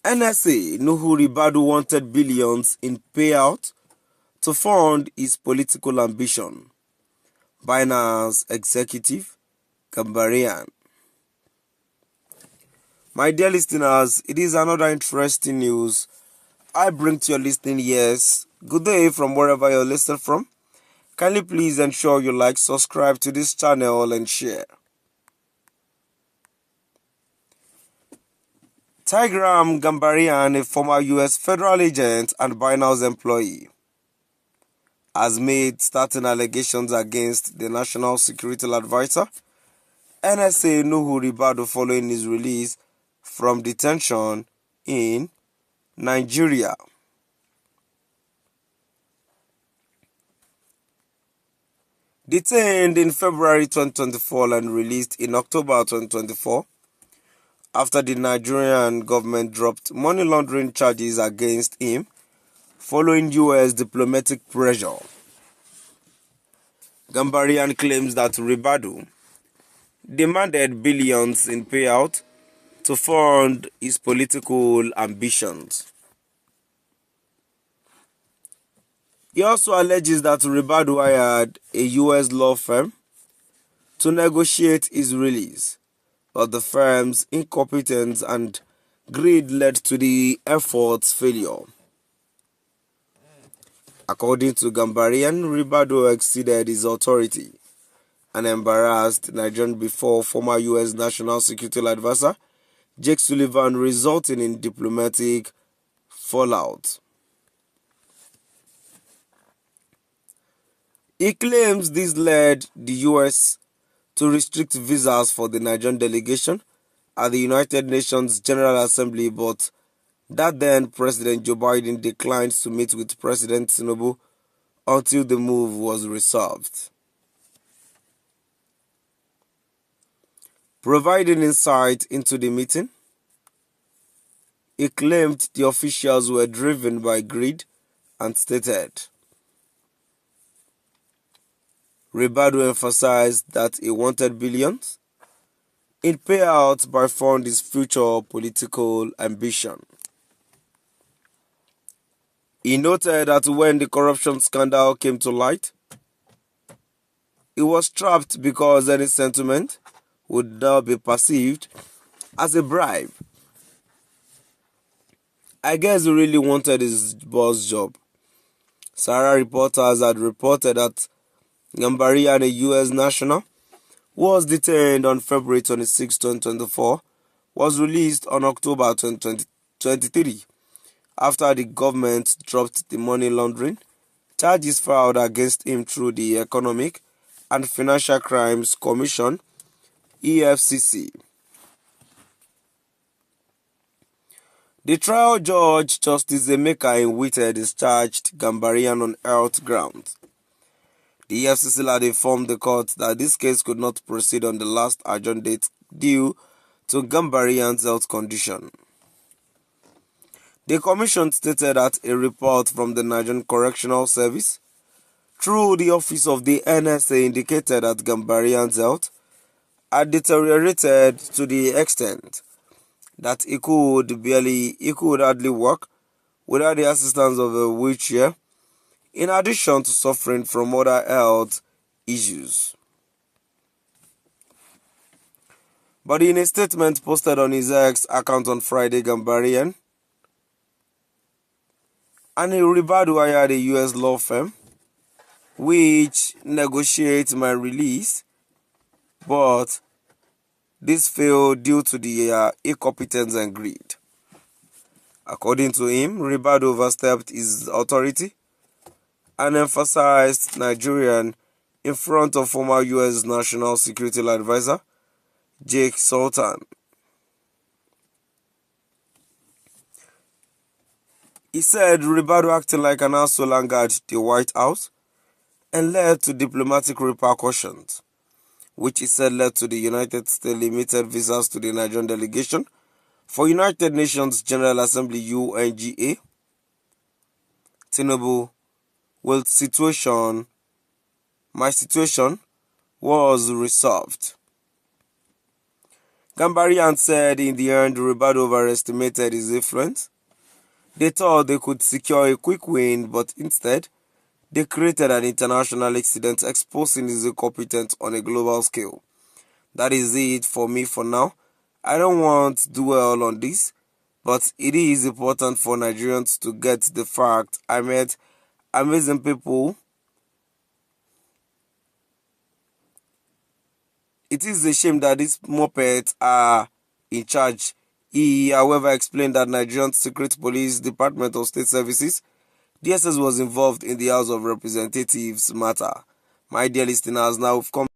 NSA Nuhu Ribadu wanted billions in payout to fund his political ambition. Binance executive Gambaryan. My dear listeners, it is another interesting news I bring to your listening ears. Good day from wherever you're listening from. Kindly please ensure you like, subscribe to this channel and share. Gambaryan, a former US federal agent and Binance employee, has made certain allegations against the National Security Advisor, NSA Nuhu Ribadu, following his release from detention in Nigeria. Detained in February 2024 and released in October 2024 after the Nigerian government dropped money laundering charges against him following US diplomatic pressure. Gambaryan claims that Ribadu demanded billions in payout to fund his political ambitions. He also alleges that Ribadu hired a US law firm to negotiate his release, but the firm's incompetence and greed led to the effort's failure. According to Gambaryan, Ribadu exceeded his authority and embarrassed Nigerian before former US National Security Advisor Jake Sullivan, resulting in diplomatic fallout. He claims this led the US to restrict visas for the Nigerian delegation at the United Nations General Assembly, but that then President Joe Biden declined to meet with President Tinubu until the move was resolved. Providing insight into the meeting, he claimed the officials were driven by greed and stated, Ribadu emphasized that he wanted billions in payouts by fund his future political ambition. He noted that when the corruption scandal came to light, he was trapped because any sentiment would now be perceived as a bribe. I guess he really wanted his boss job. Sarah reporters had reported that Gambaryan, a US national, was detained on February 26, 2024, was released on October 2023 after the government dropped the money laundering charges filed against him through the Economic and Financial Crimes Commission, EFCC. The trial judge, Justice Emeka Nwite, discharged Gambaryan on health grounds. The EFCC had informed the court that this case could not proceed on the last adjourned date due to Gambaryan's health condition. The commission stated that a report from the Nigerian Correctional Service through the office of the NSA indicated that Gambaryan's health had deteriorated to the extent that he could hardly walk without the assistance of a wheelchair, in addition to suffering from other health issues. But in a statement posted on his X account on Friday, Gambaryan and Ribadu hired a US law firm which negotiates my release, but this failed due to the incompetence and greed. According to him, Ribadu overstepped his authority and emphasized Nigerian in front of former US National Security Advisor Jake Sullivan. He said Ribadu acting like an asshole angered the White House and led to diplomatic repercussions, which he said led to the United States limited visas to the Nigerian delegation for United Nations General Assembly UNGA. Tinubu, my situation was resolved. Gambaryan said in the end Ribadu overestimated his influence. They thought they could secure a quick win, but instead, they created an international incident exposing his incompetence on a global scale. That is it for me for now. I don't want to dwell on this, but it is important for Nigerians to get the fact I met amazing people. It is a shame that these Muppets are in charge. He, however, explained that Nigerian Secret Police Department of State Services, DSS, was involved in the House of Representatives matter. My dear listeners, now we've come